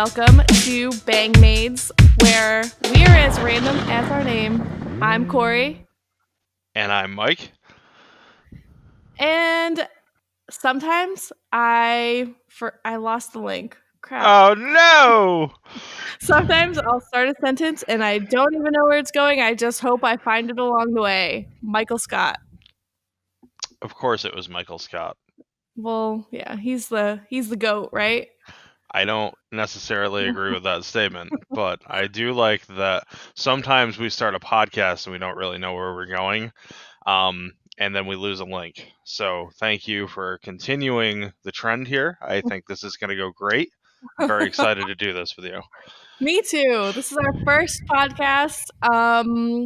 welcome to Bang Maids, where we are as random as our name. I'm Corey, And I'm Mike. and sometimes I lost the link. Crap. Oh no! Sometimes I'll start a sentence and I don't even know where it's going. I just hope I find it along the way. Michael Scott. Of course it was Michael Scott. Well, yeah, he's the GOAT, right? I don't necessarily agree with that statement, but I do like that sometimes we start a podcast and we don't really know where we're going, and then we lose a link. So thank you for continuing the trend here. I think this is going to go great. I'm very excited to do this with you. Me too. This is our first podcast. I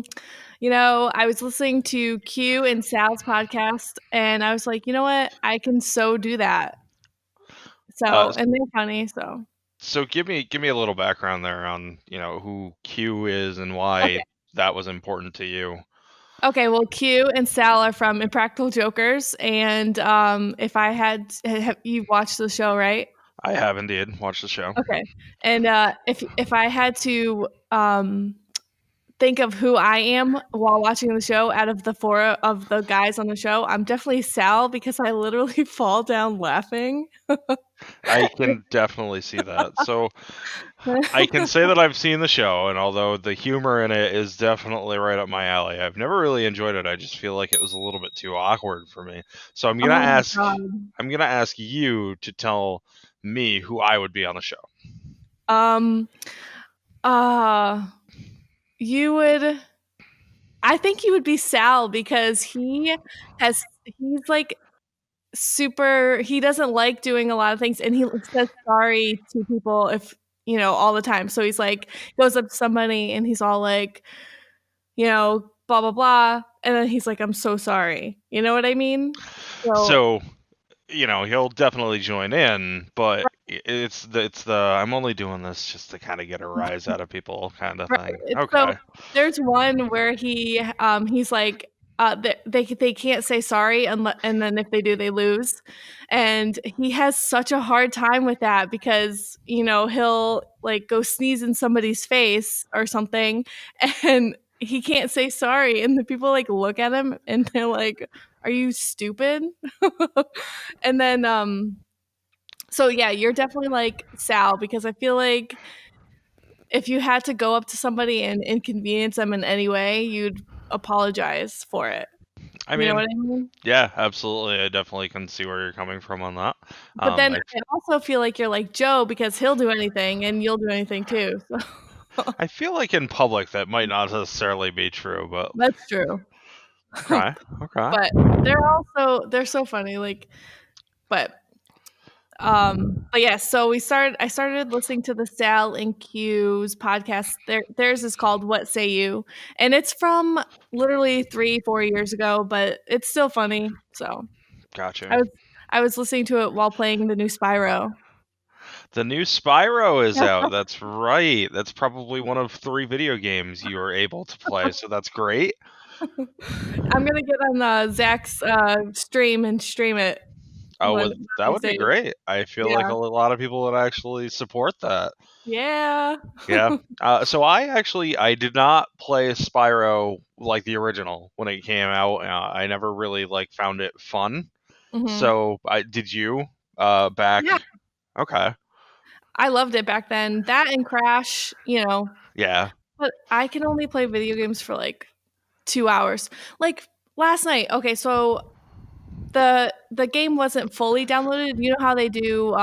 was listening to Q and Sal's podcast, and I was like, you know what? I can so do that. Uh, So, and they're funny. So, so give me a little background there on who Q is and okay. why that was important to you. Okay. Well, Q and Sal are from Impractical Jokers, and if I had, have you watched the show, right? I have indeed watched the show. Okay. And if I had to think of who I am while watching the show out of the four of the guys on the show, I'm definitely Sal because I literally fall down laughing. I can definitely see that. So I can say that I've seen the show, and although the humor in it is definitely right up my alley, I've never really enjoyed it. I just feel like it was a little bit too awkward for me. So Oh my God. I'm gonna ask you to tell me who I would be on the show. Um you would I think you would be Sal because he's like super he doesn't like doing a lot of things and he says sorry to people if all the time. So he's like goes up to somebody and he's all like, blah blah blah. And then he's like, I'm so sorry. You know what I mean? So he'll definitely join in, but it's the I'm only doing this just to kind of get a rise out of people kind of Right. thing. So Okay. there's one where he's like they can't say sorry and then if they do they lose, and he has such a hard time with that because he'll like go sneeze in somebody's face or something and he can't say sorry and the people like look at him and they're like, are you stupid? And then so yeah, you're definitely like Sal because I feel like if you had to go up to somebody and inconvenience them in any way, you'd apologize for it. I You know mean, what I mean? yeah, absolutely. I definitely can see where you're coming from on that. But then I I also feel like you're like Joe because he'll do anything and you'll do anything too. So I feel like in public that might not necessarily be true, but that's true. okay, okay. But they're so funny. Like, but but yeah, so I started listening to the Sal and Q's podcast. Theirs is called What Say You? And it's from literally 3-4 years ago, but it's still funny. So I Gotcha. was I was listening to it while playing the new Spyro. The new Spyro is out. That's right. That's probably one of 3 video games you are able to play, so that's great. I'm gonna get on Zach's stream and stream it Oh, one well, of that these would be days. great. I feel like Yeah. a lot of people would actually support that. Yeah. Yeah. So I did not play Spyro like the original when it came out. I never really like found it fun. Mhm. So I did you back. Yeah. Okay. I loved it back then. That and Crash, Yeah. but I can only play video games for like 2 hours. Like last night. Okay, so the game wasn't fully downloaded. You know how they do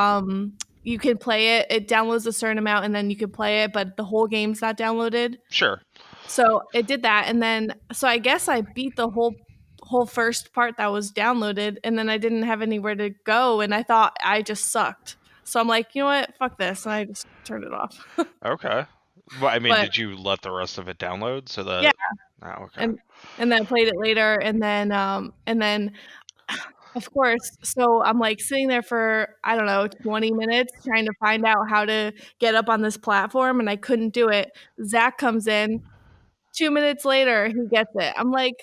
you can play it. It downloads a certain amount and then you can play it, but the whole game's not downloaded. Sure. So it did that and then so I guess I beat the whole first part that was downloaded and then I didn't have anywhere to go and I thought I just sucked. So I'm like, you know what? Fuck this. And I just turned it off. Okay. Well, I mean, But did you let the rest of it download so yeah, that? Oh, okay. and then I played it later and then of course, so I'm like sitting there for I don't know 20 minutes trying to find out how to get up on this platform and I couldn't do it. Zach comes in 2 minutes later, he gets it. I'm like,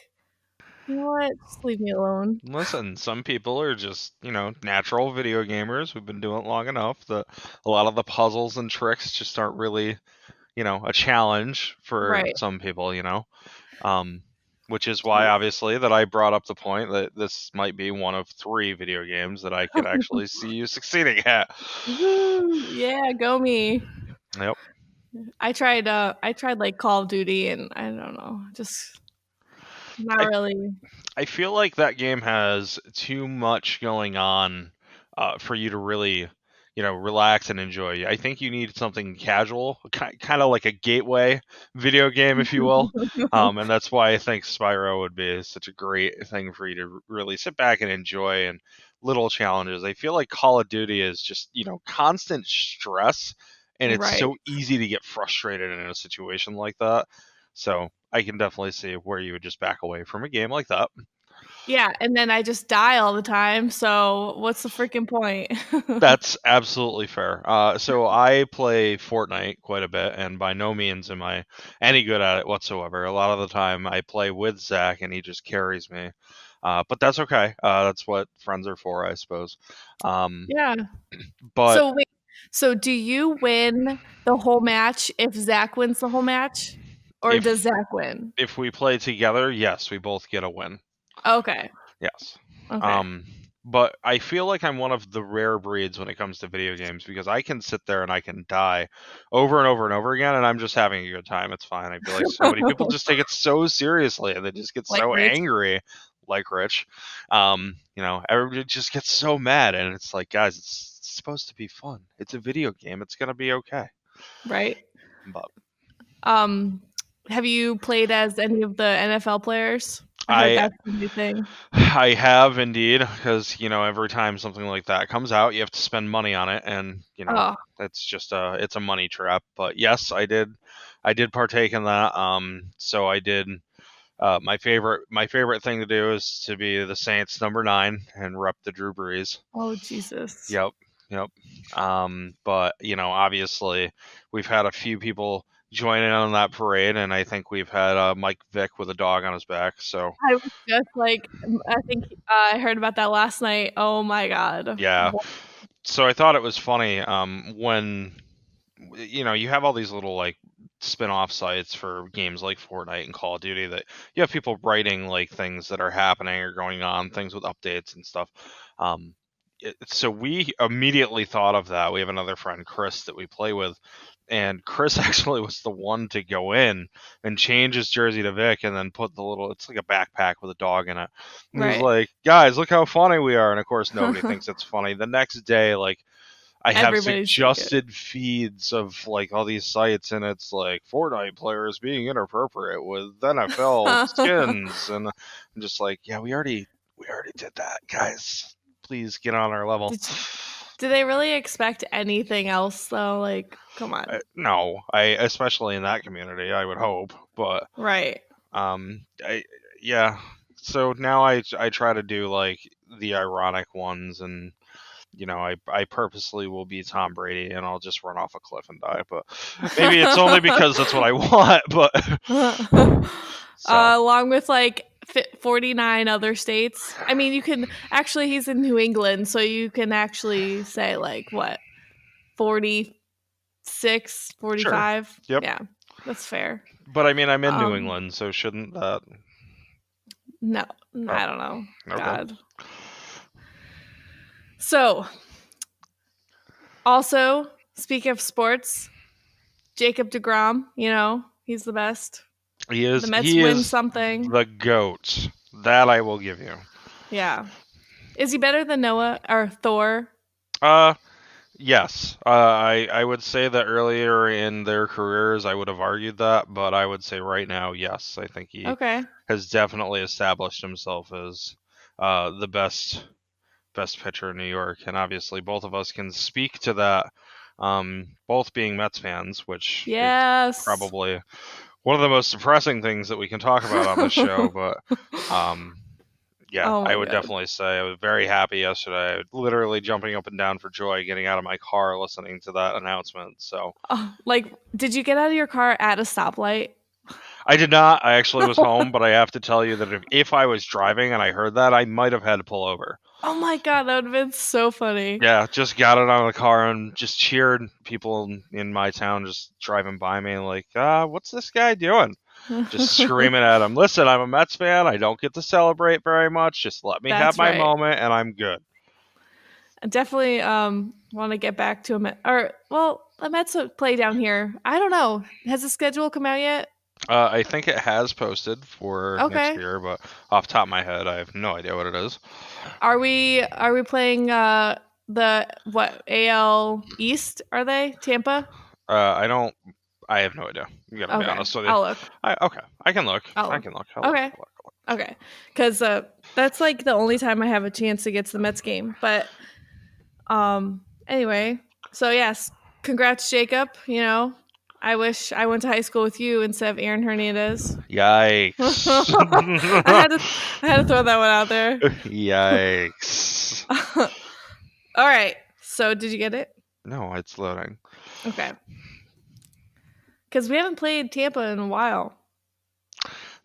You know what? Just leave me alone. Listen, some people are just, natural video gamers. We've been doing it long enough that a lot of the puzzles and tricks just aren't really, a challenge for Right. some people. Um, which is why, obviously, that I brought up the point that this might be one of 3 video games that I could actually see you succeeding at. Woo! Yeah, go me. Yep. I tried like Call of Duty and I don't know, just not I really. I feel like that game has too much going on for you to really, relax and enjoy. I think you need something casual, kind of like a gateway video game, if you will. And that's why I think Spyro would be such a great thing for you to really sit back and enjoy and little challenges. I feel like Call of Duty is just, constant stress, and it's Right. so easy to get frustrated in a situation like that. So I can definitely see where you would just back away from a game like that. Yeah, and then I just die all the time, so what's the freaking point? That's absolutely fair. So I play Fortnite quite a bit, and by no means am I any good at it whatsoever. A lot of the time, I play with Zach, and he just carries me. But that's okay. That's what friends are for, I suppose. Um, Yeah. but So wait, so do you win the whole match if Zach wins the whole match? Or does if Zach win? if we play together, yes, we both get a win. Okay. Yes. Okay. Um, but I feel like I'm one of the rare breeds when it comes to video games because I can sit there and I can die over and over and over again, and I'm just having a good time. It's fine. I feel like so many people just take it so seriously and they just get Like so Rich, angry, like Rich. Everybody just gets so mad, and it's like, guys, it's supposed to be fun. It's a video game. It's gonna be okay. right? But Um, have you played as any of the NFL players? I heard I that's the new thing. I have indeed, because every time something like that comes out, you have to spend money on it, and Oh, that's just it's a money trap. But yes, I did partake in that. So I did. My favorite thing to do is to be the Saints number 9 and rep the Drew Brees. oh Jesus. Yep, yep. But obviously, we've had a few people join in on that parade, and I think we've had Mike Vick with a dog on his back. So I was just like, I think I heard about that last night. Oh my God. yeah. So I thought it was funny when you have all these little like spin-off sites for games like Fortnite and Call of Duty that you have people writing like things that are happening or going on, things with updates and stuff. So we immediately thought of that. We have another friend, Chris, that we play with, and Chris actually was the one to go in and change his jersey to Vic and then put the little, it's like a backpack with a dog in it. And he's Right. like, guys, look how funny we are. And of course, nobody thinks it's funny. The next day, like, I have Everybody's doing it. suggested feeds of like all these sites, and it's like Fortnite players being inappropriate with NFL skins, and I'm just like, yeah, we already did that, guys. Please get on our level. Did do they really expect anything else though? Like, come on. No, especially in that community, I would hope, but Right. I yeah. So now I try to do like the ironic ones, and I purposely will be Tom Brady and I'll just run off a cliff and die. But maybe it's only because that's what I want. But so Along with like 49 other states. I mean, you can actually, he's in New England, so you can actually say like what, 46, sure, 45? yep. Yeah, that's fair. But I mean, I'm in New Um, England, so shouldn't that? no, Oh, I don't know. okay. God. So, also, speaking of sports, Jacob DeGrom, he's the best. He The is. Mets He win is something. the goat. That I will give you. Yeah. Is he better than Noah or Thor? Uh, yes. I would say that earlier in their careers, I would have argued that, but I would say right now, yes. I think he Okay. has definitely established himself as the best pitcher in New York, and obviously both of us can speak to that. Both being Mets fans, which is Yes. probably one of the most depressing things that we can talk about on this show. But um, yeah, Oh I my would God. definitely say I was very happy yesterday. I was literally jumping up and down for joy getting out of my car listening to that announcement. So Oh, like, did you get out of your car at a stoplight? I did not. I actually was home, but I have to tell you that if I was driving and I heard that, I might have had to pull over. Oh my god, that would have been so funny. Yeah, just got it out of the car and just cheered people in my town just driving by me like, what's this guy doing? Just screaming at him, listen, I'm a Mets fan. I don't get to celebrate very much. Just let me have That's my right. moment and I'm good. I definitely want to get back to a Met, or well, a Mets play down here. I don't know. Has the schedule come out yet? I think it has posted for next Okay. year, but off the top of my head, I have no idea what it is. Are we playing the what AL East are they? Tampa? I don't. I have no idea. I'm gonna be Okay. honest with you. I'll look. Okay, I can look. I'll I look. can look. I'll look. Okay. Okay. Cuz that's like the only time I have a chance to get to the Mets game. But anyway, so yes, congrats Jacob, you know. I wish I went to high school with you instead of Aaron Hernandez. Yikes! I had to I had to throw that one out there. Yikes! All right. So, did you get it? No, it's loading. Okay. Cuz we haven't played Tampa in a while.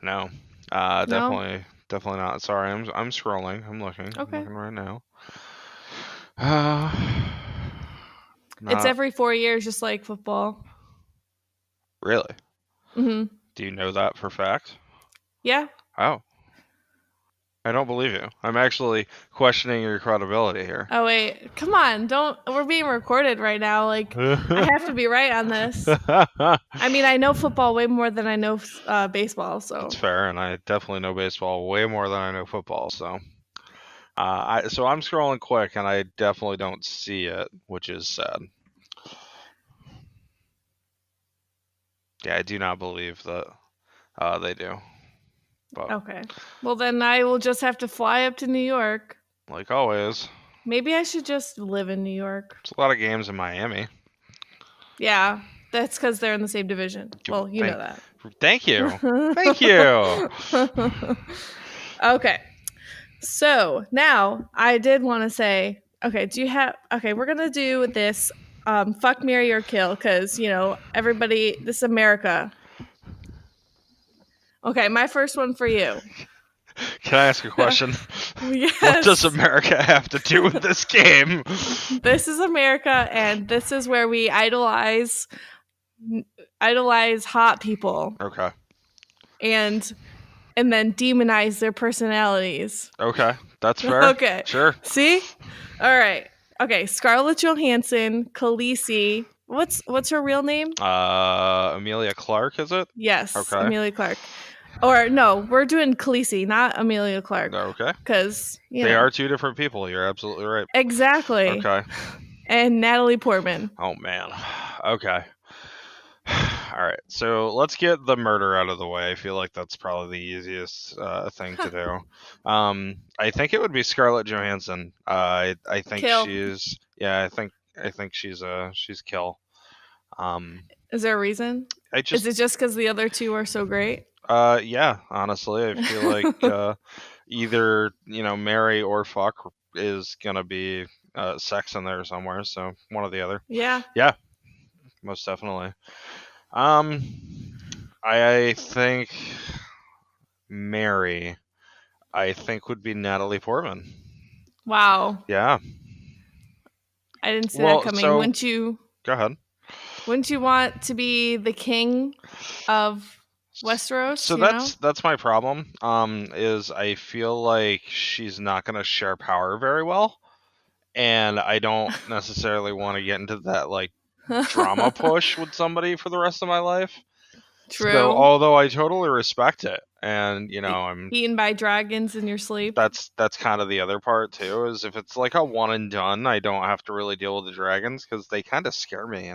No, No? definitely not. Sorry, I'm scrolling. I'm Okay. looking right now. Uh, It's not every 4 years just like football. really. Mhm. Do you know that for fact? Yeah. Oh, I don't believe you. I'm actually questioning your credibility here. Oh wait. Come on. Don't we're being recorded right now. Like I have to be right on this. I mean, I know football way more than I know baseball, That's so fair, and I definitely know baseball way more than I know football. So I'm scrolling quick, and I definitely don't see it, which is sad. Yeah, I do not believe that they do. But okay. Well, then I will just have to fly up to New York. like always, Maybe I should just live in New York. there's a lot of games in Miami. Yeah, that's because they're in the same division. Well, you know Thank, that. thank you, thank you. Okay. So now I did want to say, okay, do you have, okay, we're going to do this fuck, marry, or kill because, you know, everybody, this is America. Okay, my first one for you. Can I ask a question? What does Yes. America have to do with this game? This is America, and this is where we idolize hot people Okay, and then demonize their personalities. okay, that's fair. Okay. Sure. See? All right. Okay, Scarlett Johansson, Khaleesi. What's her real name? Amelia Clark, is it? Yes, Okay. Amelia Clark. Or no, we're doing Khaleesi, not Amelia Clark. Okay. Because, They are two different people. You're absolutely right. Exactly. Okay. And Natalie Portman. Oh man. Okay. All right. So let's get the murder out of the way. I feel like that's probably the easiest thing to do. I think it would be Scarlett Johansson. I think Kill. she's yeah. I think she's kill. Is there a reason? I Is just it just because the other two are so great? yeah. Honestly, I feel like either marry or fuck is gonna be sex in there somewhere. So one or the other. Yeah. Yeah, most definitely. Um, I think Mary, I think would be Natalie Portman. Wow. Yeah. I didn't see that Well, coming. so go ahead. Wouldn't you want to be the king of Westeros, So you know? that's my problem. Is I feel like she's not gonna share power very well, and I don't necessarily want to get into that like drama push with somebody for the rest of my life. So True. although I totally respect it, and I'm Eaten by dragons in your sleep. that's kind of the other part too, is if it's like a one and done, I don't have to really deal with the dragons because they kind of scare me.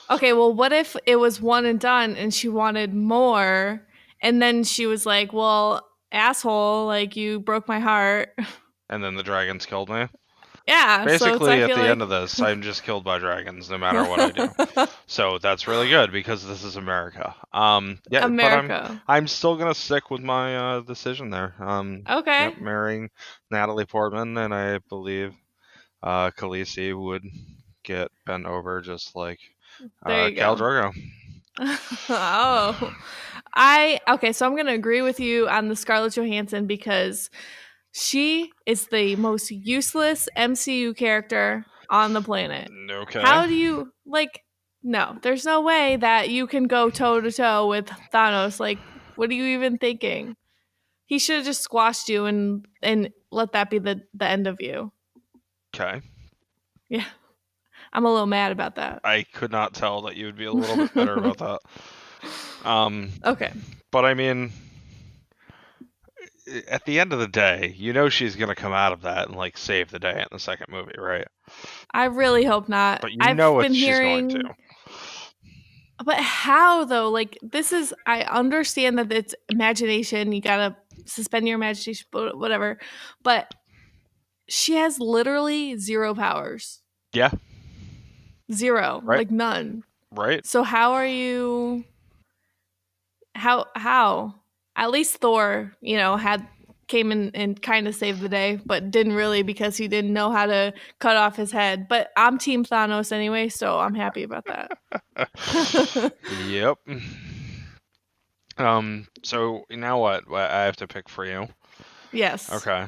Okay, well, what if it was one and done and she wanted more? And then she was like, well, asshole, like you broke my heart. And then the dragons killed me. Yeah, so it's, I Basically, at feel the end like. of this, I'm just killed by dragons no matter what I do. So that's really good because this is America. Yeah, but America. I'm still gonna stick with my decision there. Okay. Yep, marrying Natalie Portman, and I believe Khaleesi would get bent over just like There you Khal go. Drogo. Oh. I okay, so I'm going to agree with you on the Scarlett Johansson because she is the most useless MCU character on the planet. Okay. How do you like no, there's no way that you can go toe to toe with Thanos. Like, what are you even thinking? He should have just squashed you and let that be the end of you. Okay. Yeah. I'm a little mad about that. I could not tell that you would be a little bit better about that. Um, Okay. but I mean, at the end of the day, you know she's gonna come out of that and like save the day in the second movie, right? I really hope not. But you I've know what been she's going to. hearing but how though? Like this is I understand that it's imagination. You got to suspend your imagination whatever. But she has literally zero powers. Yeah. Zero, Right. like none. Right. So how are you how? At least Thor, had came in and kind of saved the day, but didn't really because he didn't know how to cut off his head. But I'm team Thanos anyway, so I'm happy about that. Yep. So now what? I have to pick for you. Yes. Okay.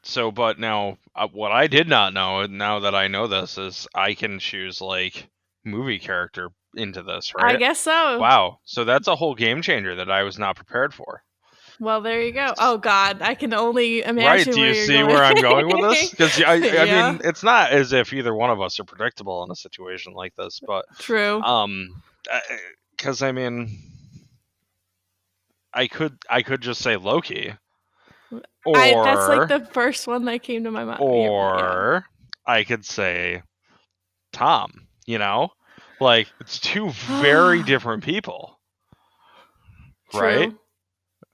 So, but now, what I did not know, now that I know this, is I can choose like movie character into this, I right? guess so. Wow. So that's a whole game changer that I was not prepared for. Well, there you go. Oh God, I can only Right? imagine Do where you you're see going. where I'm going with this? Because I Yeah, mean, it's not as if either one of us are predictable in a situation like this, but true. um, because I mean, I could just say Loki, That's like or the first one that came to my mind. Yeah. or I could say Tom, like it's two very different people, right? True.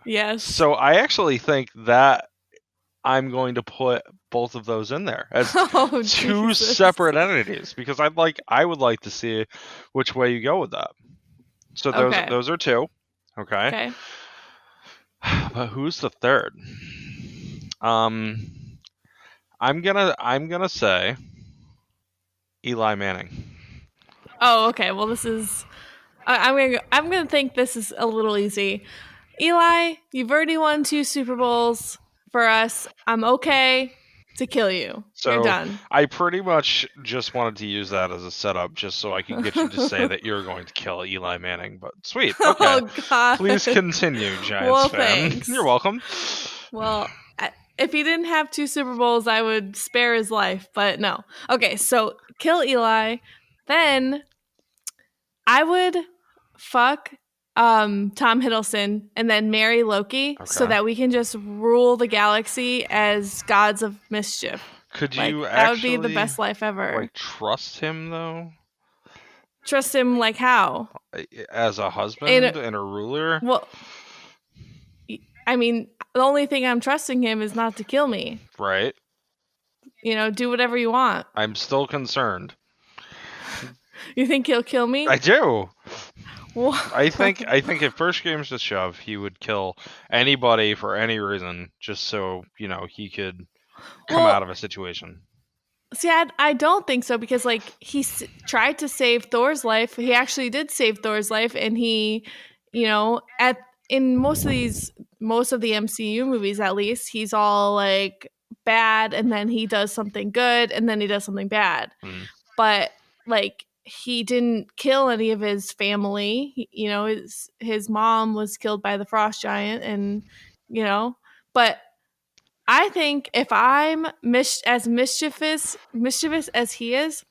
Yes. So I actually think that I'm going to put both of those in there as Oh two Jesus. separate entities because I would like to see which way you go with that. So those Okay. those are two, okay. Okay. But who's the third? Um, I'm gonna say Eli Manning. Oh, okay. Well, this is. I'm gonna think this is a little easy. Eli, you've already won 2 Super Bowls for us. I'm okay to kill you. You're So done. I pretty much just wanted to use that as a setup just so I could get you to say that you're going to kill Eli Manning. But sweet. Okay. Oh God. Please continue, Giants Well, fan. You're thanks. welcome. Well, if he didn't have 2 Super Bowls, I would spare his life, but no. Okay, so kill Eli. Then I would fuck Tom Hiddleston and then marry Loki so Okay. that we can just rule the galaxy as gods of mischief. Could Like you that would be the actually best life ever. like trust him though? Trust him like how? As a And husband and a ruler? well, I mean, the only thing I'm trusting him is not to kill me. Right. Do whatever you want. I'm still concerned. You think he'll kill me? I do. What? I think if push games to shove, he would kill anybody for any reason, just so he could come out Well, of a situation. see, I don't think so because like tried to save Thor's life. He actually did save Thor's life, and he, at in most of the MCU movies, at least, he's all like bad, and then he does something good, and then he does something bad. Mm. But like he didn't kill any of his family. His mom was killed by the frost giant, and but I think if I'm as mischievous as he is,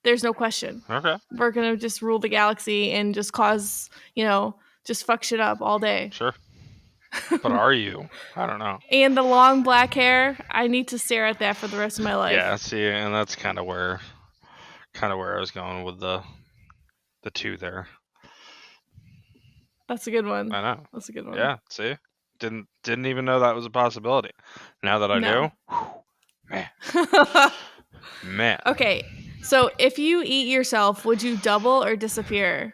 there's no question. Okay, We're gonna just rule the galaxy and just cause, just fuck shit up all day. sure. But are you? I don't know. And the long black hair, I need to stare at that for the rest of my life. Yeah, see, and that's kind of where I was going with the two there. That's a good one. I know. That's a good one. Yeah, see, didn't even know that was a possibility. Now that I No. do, man. Okay, so if you eat yourself, would you double or disappear?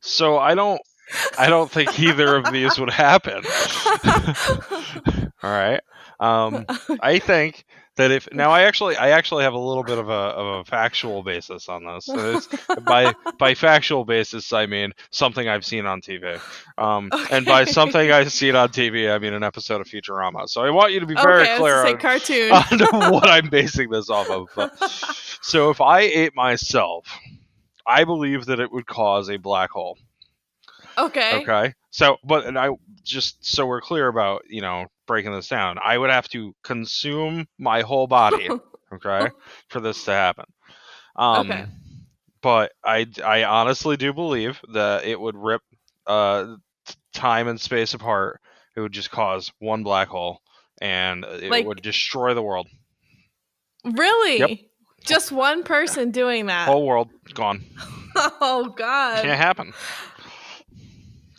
So I don't think either of these would happen. All right. I think that if now I actually have a little bit of a factual basis on this. And it's by factual basis I mean something I've seen on TV. And by Okay. something I've seen on TV I mean an episode of Futurama. So I want you to be very Okay, I was to clear say on cartoon. what I'm basing this off of. But so if I ate myself, I believe that it would cause a black hole. Okay. Okay. So, but and I just so we're clear about breaking this down, I would have to consume my whole body, okay, for this to happen. Okay. Um, but I honestly do believe that it would rip time and space apart. It would just cause one black hole, and it would Like, destroy the world. Yep. really? Just one person doing that? Whole world gone. Oh God. Can't happen.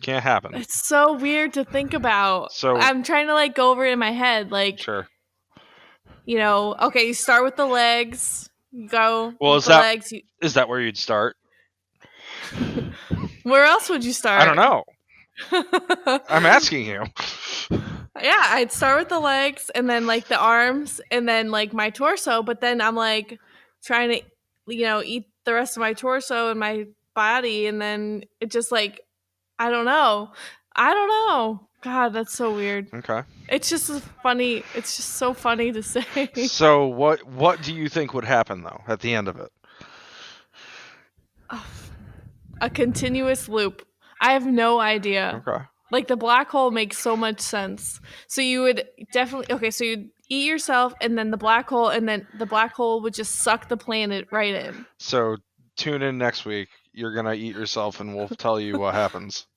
Can't happen. It's so weird to think about. So I'm trying to like go over it in my head. Like, sure. okay, you start with the legs. You go Well, with is the that legs. is that where you'd start? Where else would you I don't start? know. I'm asking you. Yeah, I'd start with the legs and then like the arms and then like my torso, but then I'm like trying to eat the rest of my torso and my body and then it just like I don't know. I don't know. God, that's so weird. Okay. It's just so funny to say. So what do you think would happen though at the end of it? A continuous loop. I have no idea. Okay. Like the black hole makes so much sense. So you would definitely okay, so you'd eat yourself and then the black hole and then the black hole would just suck the planet right in. So tune in next week. You're gonna eat yourself, and we'll tell you what happens.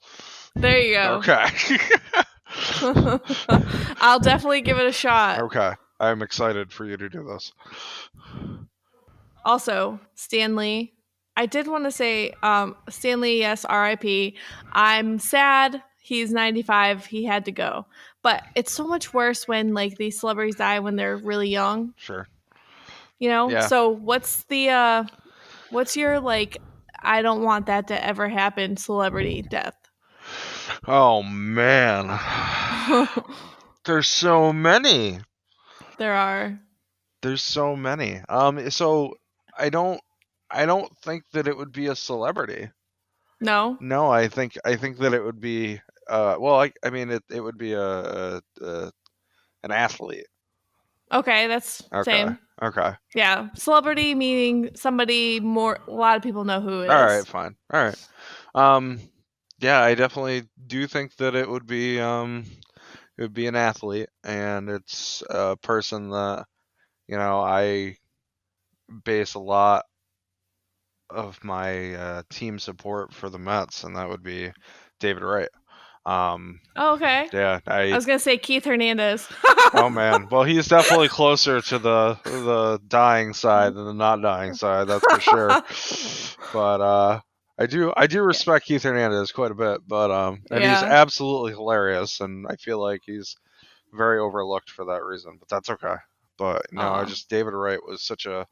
There you go. Okay. I'll definitely give it a shot. Okay. I'm excited for you to do this. Also, Stanley. I did want to say, Stanley, yes, RIP. I'm sad. He's 95. He had to go. But it's so much worse when like these celebrities die when they're really young, Sure. you know? Yeah. So what's your like I don't want that to ever happen celebrity death? Oh man. There's so many. There are. There's so many. So I don't I don't think that it would be a celebrity. No? No, I think that it would be well I mean it would be an athlete. Okay, that's Okay. same. Okay. Yeah. Celebrity meaning somebody more a lot of people know who it All right, is. fine. All right. Um yeah, I definitely do think that it would be an athlete, and it's a person that I base a lot of my team support for the Mets, and that would be David Wright. Um Oh, okay. yeah, I was gonna say Keith Hernandez. oh man. Well, he's definitely closer to the dying side than the not dying side, that's for sure. But I do Yeah. respect Keith Hernandez quite a bit, but and he's Yeah. absolutely hilarious, and I feel like he's very overlooked for that reason, but that's okay. But no, I Aw. just David Wright was such a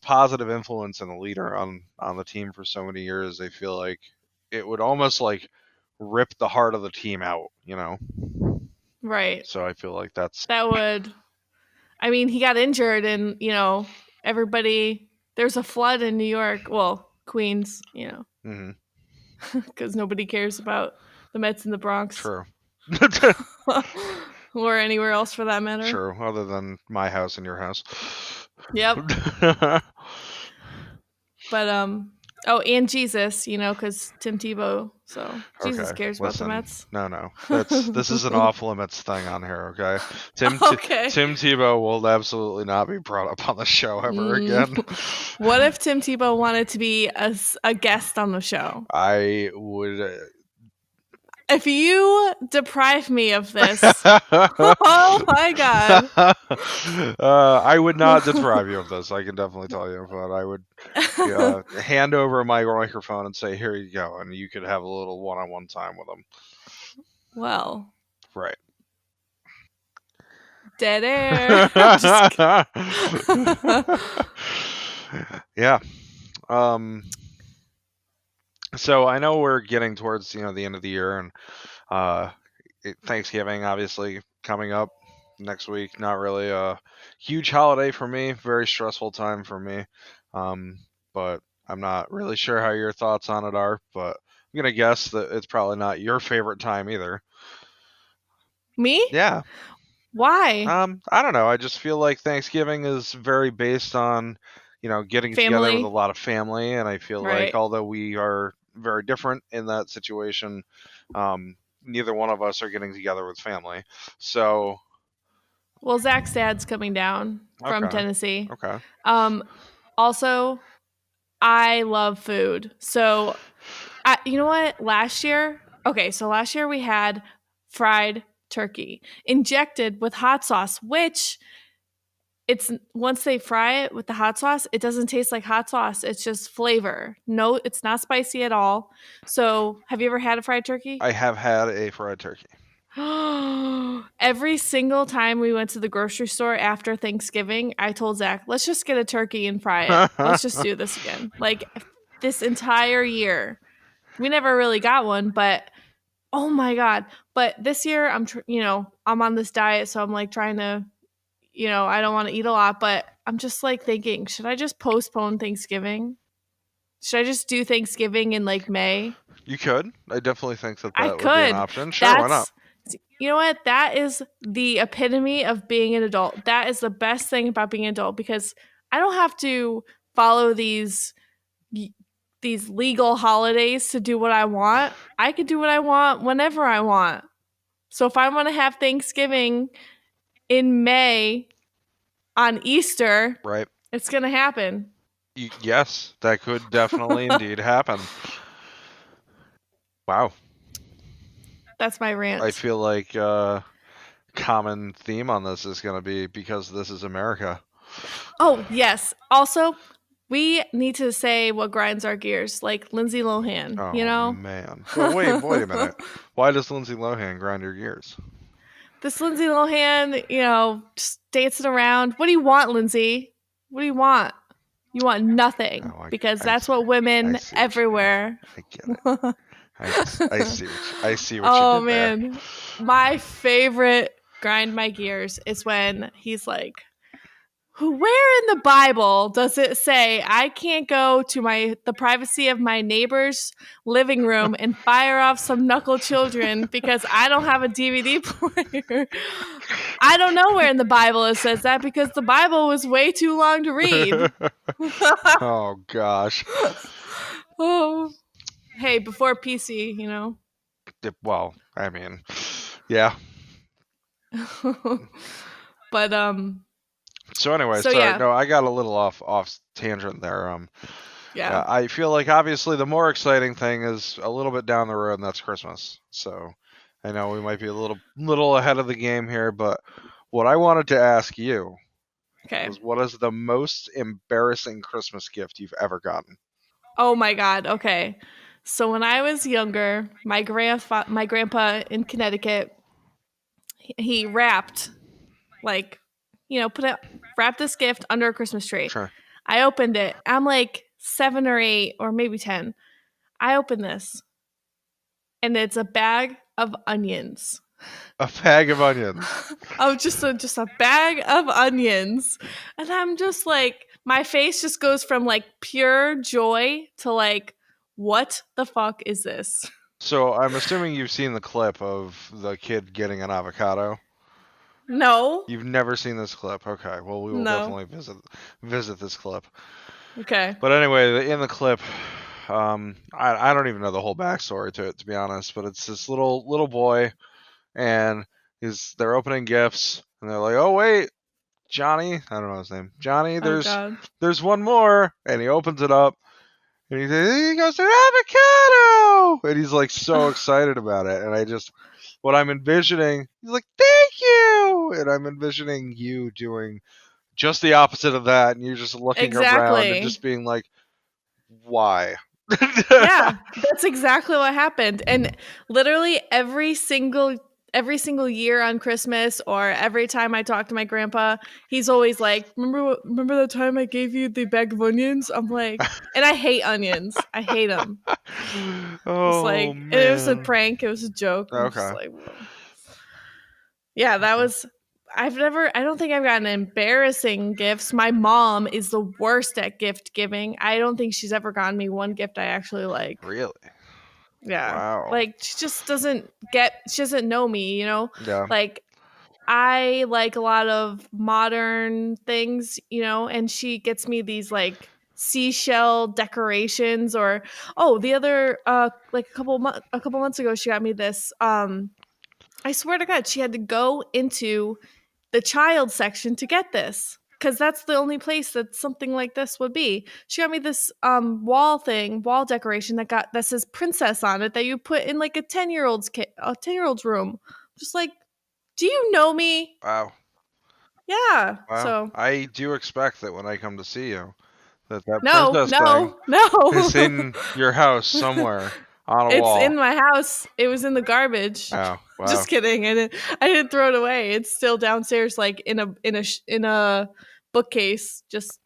positive influence and a leader on the team for so many years. I feel like it would almost like rip the heart of the team out. Right. So I feel like that's That would I mean, he got injured and, everybody there's a flood in New York. Well, Queens, mhm, because nobody cares about the Mets in the Bronx true. or anywhere else for that matter. True, other than my house and your house. Yep. But oh, and Jesus, because Tim Tebow. So Jesus Okay, cares about the listen. Mets. No. This is an off limits thing on here, okay? Okay. Tim Tebow will absolutely not be brought up on the show ever again. What if Tim Tebow wanted to be a guest on the show? I would If you deprive me of this, oh my God. I would not deprive you of this. I can definitely tell you, but I would hand over my microphone and say, "Here you go," and you could have a little one-on-one time with him. Well, Right. dead air. Just Yeah. Um. So I know we're getting towards the end of the year, and uh, Thanksgiving obviously coming up. next week. Not really a huge holiday for me. Very stressful time for me. Um, but I'm not really sure how your thoughts on it are. But I'm gonna guess that it's probably not your favorite time either. Me? Yeah. Why? I don't know. I just feel like Thanksgiving is very based on, getting together with a Family, lot of family, and I feel like right? although we are very different in that situation, neither one of us are getting together with family. So, Well, Zach's dad's coming down from okay, Tennessee. okay. Um, also, I love food. So, you know what? Last year we had fried turkey injected with hot sauce, which it's once they fry it with the hot sauce, it doesn't taste like hot sauce. It's just flavor. No, it's not spicy at all. So, have you ever had a fried turkey? I have had a fried turkey. Every single time we went to the grocery store after Thanksgiving, I told Zach, let's just get a turkey and fry it. Let's just do this again. Like this entire year. We never really got one, but oh my God. But this year, I'm on this diet. So I'm like trying to, I don't want to eat a lot, but I'm just like thinking, should I just postpone Thanksgiving? Should I just do Thanksgiving in like May? You could. I definitely think that I that would be an could. option. Sure, why not? That's you know what? That is the epitome of being an adult. That is the best thing about being an adult because I don't have to follow these legal holidays to do what I want. I could do what I want whenever I want. So if I want to have Thanksgiving in May on Easter, Right. it's going to happen. Yes, that could definitely indeed happen. Wow. That's my I rant. feel like common theme on this is going to be because this is America. Oh, yes. Also, we need to say what grinds our gears, like Lindsay Lohan, you Oh know? man. But wait a minute. Why does Lindsay Lohan grind your gears? This Lindsay Lohan, just dancing around. What do you want, Lindsay? What do you want? You want nothing Oh, because that's what women see what you did. everywhere. I get it. I see what you Oh did there. man, my favorite grind my gears is when he's like, where in the Bible does it say I can't go to the privacy of my neighbor's living room and fire off some knuckle children because I don't have a DVD player? I don't know where in the Bible it says that because the Bible was way too long to read. Oh gosh. Oh, hey, before PC, Well, I mean, yeah. but So anyway, so sorry. yeah, No, I got a little off tangent there. yeah. I feel like obviously the more exciting thing is a little bit down the road, and that's Christmas. So I know we might be a little ahead of the game here, but what I wanted to ask you Okay. was, what is the most embarrassing Christmas gift you've ever gotten? Oh my God. Okay. So when I was younger, my grandpa in Connecticut, he wrapped like, wrapped this gift under a Christmas tree. Sure. I opened it. I'm like 7 or 8 or maybe 10. I opened this and it's a bag of onions. A bag of onions. Of just a bag of onions. And I'm just like my face just goes from like pure joy to like what the fuck is this? So I'm assuming you've seen the clip of the kid getting an avocado. No. You've never seen this clip. Okay. Well, we will No. definitely visit this clip. Okay. But anyway, in the clip, I don't even know the whole backstory to it, to be honest. But it's this little boy, and they're opening gifts, and they're like, "Oh wait, Johnny, I don't know his name, Johnny. Oh There's god. there's one more," and he opens it up, and he goes, "An avocado!" And he's like so excited about it, and what I'm envisioning, he's like, "Thank you," and I'm envisioning you doing just the opposite of that, and you're just looking around and Exactly. just being like, "Why?" Yeah, that's exactly what happened. And literally every single year on Christmas or every time I talk to my grandpa, he's always like, "Remember the time I gave you the bag of onions?" I'm like, and I hate onions. I hate them. It's Oh like, and it was a man. prank. It was a joke. I'm just Okay. like, whoa. Yeah, that Okay. was. I don't think I've gotten embarrassing gifts. My mom is the worst at gift giving. I don't think she's ever gotten me one gift I actually like. Really? Yeah. Wow. Like she just she doesn't know me, you know? Yeah. Like I like a lot of modern things, you know, and she gets me these like seashell decorations or the other like a couple months ago she got me this I swear to god she had to go into the child section to get this because that's the only place that something like this would be. She got me this wall decoration that says princess on it that you put in like a 10-year-old's room. Just like, do you know me? Wow. Yeah. Wow. So I do expect that when I come to see you, that no, princess thing no, no. is in your house somewhere on a It's wall. in my house. It was in the garbage. Oh, wow. Just kidding. I didn't throw it away. It's still downstairs, like in a bookcase, just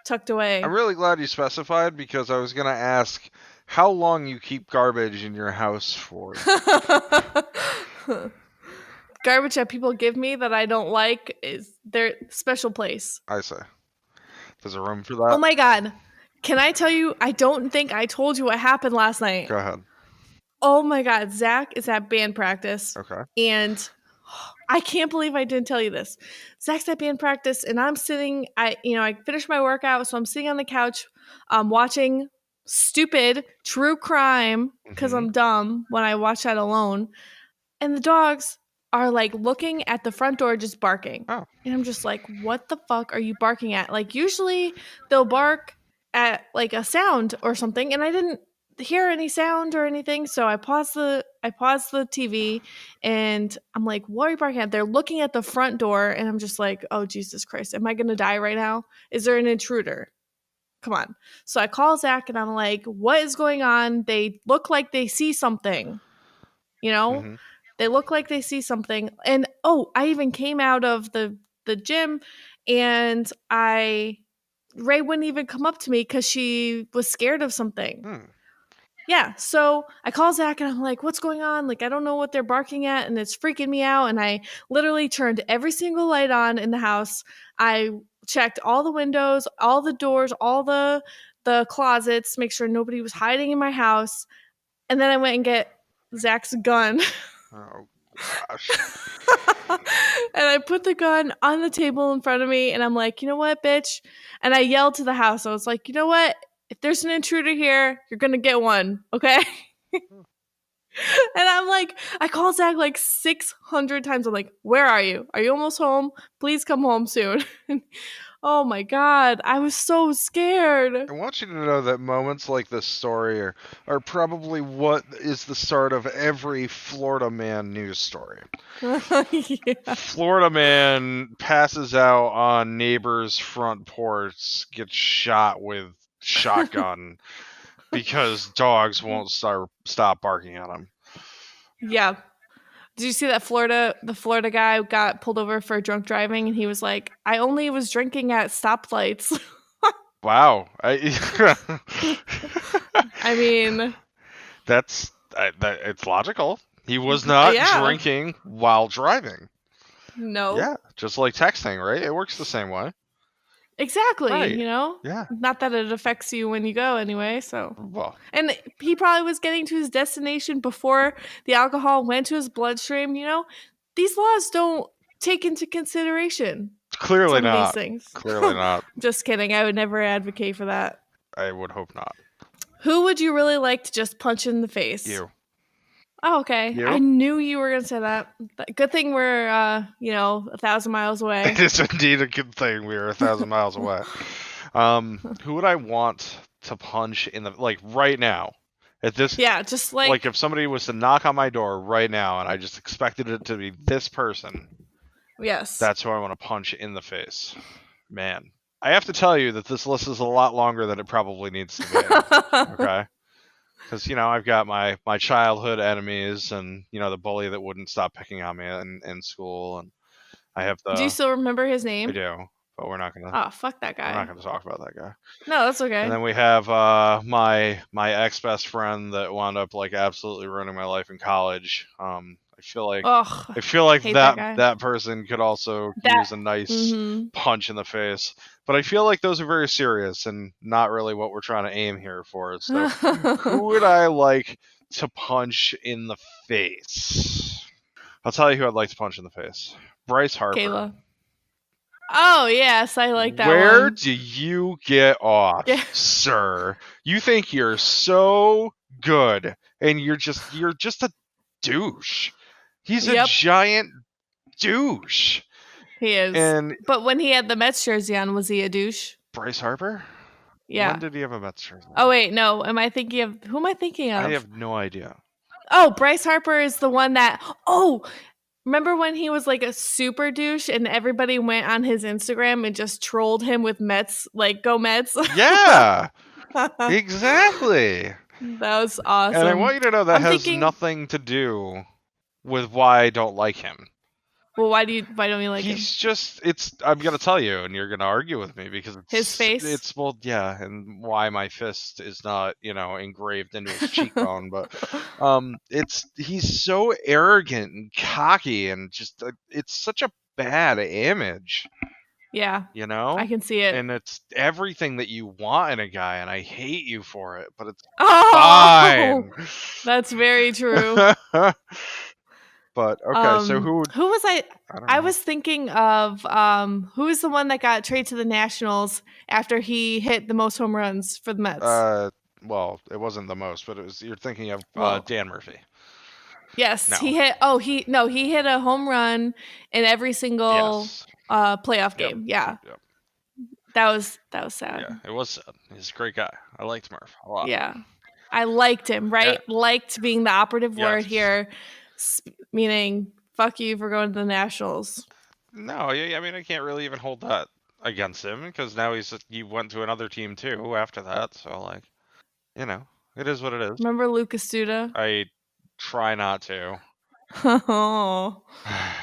tucked I'm away. really glad you specified because I was going to ask how long you keep garbage in your house for. Garbage that people give me that I don't like is their special place. I say. There's a room for Oh that? my god. Can I tell you, I don't think I told you what happened last night. Go ahead. Oh my god, Zach is at band practice Okay. and I can't believe I didn't tell you this. Zach's at band practice and I'm sitting, I finished my workout, so I'm sitting on the couch watching stupid true crime because Mm-hmm. I'm dumb when I watch that alone. And the dogs are like looking at the front door just barking. Oh. And I'm just like, what the fuck are you barking at? Like usually they'll bark at like a sound or something and I didn't hear any sound or anything. So I paused the TV and I'm like, what are you barking at? They're looking at the front door and I'm just like, oh Jesus Christ, am I gonna die right now? Is there an intruder? Come on. So I call Zach and I'm like, what is going on? They look like they see something, you know? Mm-hmm. They look like they see something. And I even came out of the gym and I Ray wouldn't even come up to me because she was scared of something. Hmm. Yeah. So I call Zach and I'm like, what's going on? Like, I don't know what they're barking at and it's freaking me out. And I literally turned every single light on in the house. I checked all the windows, all the doors, all the closets, make sure nobody was hiding in my house. And then I went and get Zach's gun. Oh, gosh. And I put the gun on the table in front of me and I'm like, you know what, bitch? And I yelled to the house. I was like, you know what? If there's an intruder here, you're gonna get one, okay? And I'm like, I called Zach like 600 times. I'm like, where are you? Are you almost home? Please come home soon. Oh my God. I was so scared. I want you to know that moments like this story are probably what is the start of every Florida man news story. Yeah. Florida man passes out on neighbor's front porch, gets shot with shotgun because dogs won't stop barking at him. Yeah. Did you see that the Florida guy got pulled over for drunk driving and he was like, I only was drinking at stoplights. Wow. I mean, it's logical. He was not yeah. drinking while driving. No. Yeah, just like texting, right? It works the same way. Exactly, Right. you know? Yeah. Not that it affects you when you go anyway, so. Well, And he probably was getting to his destination before the alcohol went to his bloodstream, you know? These laws don't take into consideration clearly some of these not. things. Clearly not. Just kidding. I would never advocate for that. I would hope not. Who would you really like to just punch in the face? You. Oh, okay. I You? knew you were gonna say that. Good thing we're 1,000 miles away. It is indeed a good thing we are 1,000 miles away. Who would I want to punch in the right now? At this, Yeah, just like if somebody was to knock on my door right now and I just expected it to be this person, yes. that's who I want to punch in the face. Man, I have to tell you that this list is a lot longer than it probably needs to be. Okay. Because I've got my childhood enemies, and the bully that wouldn't stop picking on me in school, and I have Do you still remember his I name? do, but Oh, fuck that we're not guy. gonna talk about that guy. No, that's And okay. then we have my ex best friend that wound up like absolutely ruining my life in college. I feel like Ugh, I feel like hate that that guy. that person could also That use a nice mhm. punch in the face. But I feel like those are very serious and not really what we're trying to aim here for. So who would I like to punch in the face? I'll tell you who I'd like to punch in the face. Bryce Harper. Kayla. Oh, yes, I like that Where one. do you get Yeah. off, sir? You think you're so good and you're just a douche. He's a Yep, giant douche. he is. And But when he had the Mets jersey on, was he a douche? Bryce Harper? When Yeah. did he have a Mets jersey Oh on? wait, no. Am I thinking of who am I thinking I of? have no idea. Oh, Bryce Harper is the one that oh, remember when he was like a super douche and everybody went on his Instagram and just trolled him with Mets, like go Mets? Yeah, That exactly. was And I want awesome. you to know that I'm has thinking, nothing to do with why I don't like him. well, why don't you like him? He's just it's I'm gonna tell you and you're gonna argue with me because His face? it's well yeah, and why my fist is not, engraved into his cheekbone, but it's he's so arrogant and cocky and just it's such a bad image, Yeah, you I know? can see it. And it's everything that you want in a guy and I hate you for it, but it's Oh, fine. that's very true. But okay, so who would Who was I don't I know. was thinking of who is the one that got traded to the Nationals after he hit the most home runs for the Mets? Uh, well, it wasn't the most, but it was. You're thinking of Well, Dan Murphy. yes, No. he hit. Oh, he hit a home run in every single Yes. playoff Yep. game. Yeah, Yep. that was sad. Yeah. It was sad. He's a great guy. I liked Murph a lot. Yeah, I liked him. Yeah. Right, liked being the operative word Yes. here, meaning fuck you for going to the Nationals. No. Yeah. I mean, I can't really even hold that against him because now he went to another team too after that. So like, you know, it is what it is. Remember Lucas Duda? I try not to. Oh,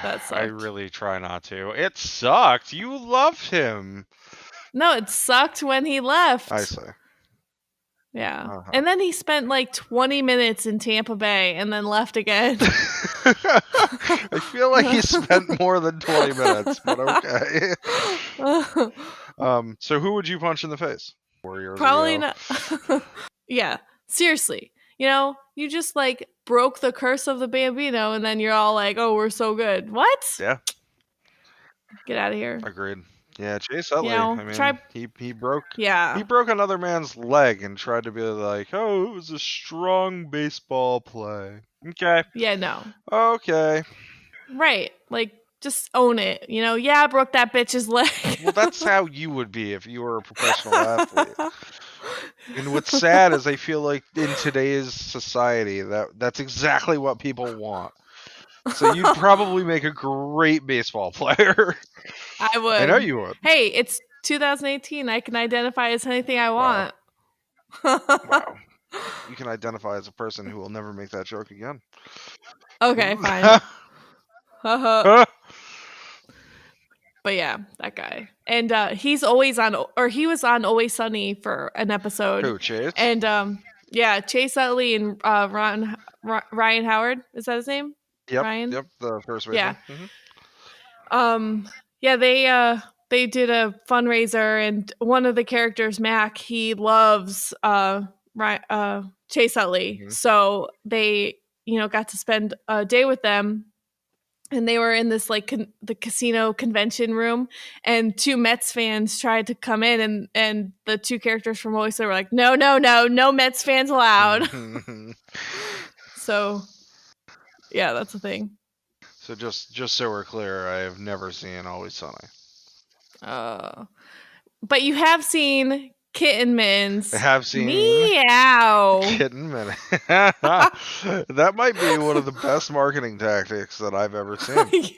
that I sucked. really try not to. It sucked. You loved him. No, it sucked when he I left. say. Yeah. Uh-huh. And then he spent like 20 minutes in Tampa Bay and then left again. I feel like he spent more than 20 minutes, but okay. So who would you punch in the face? 4 years Probably ago. not. Yeah. Seriously. You just like broke the curse of the Bambino and then you're all like, oh, we're so good. What? Yeah, Get out of here. agreed. Yeah, Chase Utley. I mean, Try. he Yeah. broke another man's leg and tried to be like, "Oh, it was a strong baseball play." Okay. Yeah, no. Okay. Right. Like, just own it. Yeah, I broke that bitch's leg. Well, that's how you would be if you were a professional athlete. And what's sad is I feel like in today's society that's exactly what people want. So you'd probably make a great baseball player. I I know would. you would. Hey, it's 2018. I can identify as anything I Wow. want. Wow. You can identify as a person who will never make that joke again. Okay, fine. But yeah, that guy. And he's always on, or he was on Always Sunny for an episode. Who, Chase? And yeah, Chase Utley and Ryan Howard. Is that his name? Yep. Ryan? Yep. The first Yeah. baseman. Yeah, they did a fundraiser, and one of the characters, Mac, he loves Chase Utley. Mhm. So they, got to spend a day with them, and they were in this like the casino convention room, and two Mets fans tried to come in, and the two characters from Always Sunny were like, no, no, no, no Mets fans allowed. So yeah, that's the thing. So just so we're clear, I have never seen Always Sunny. But you have seen Kitten Mittens. I have seen Meow. Kitten Minute. That might be one of the best marketing tactics that I've ever seen.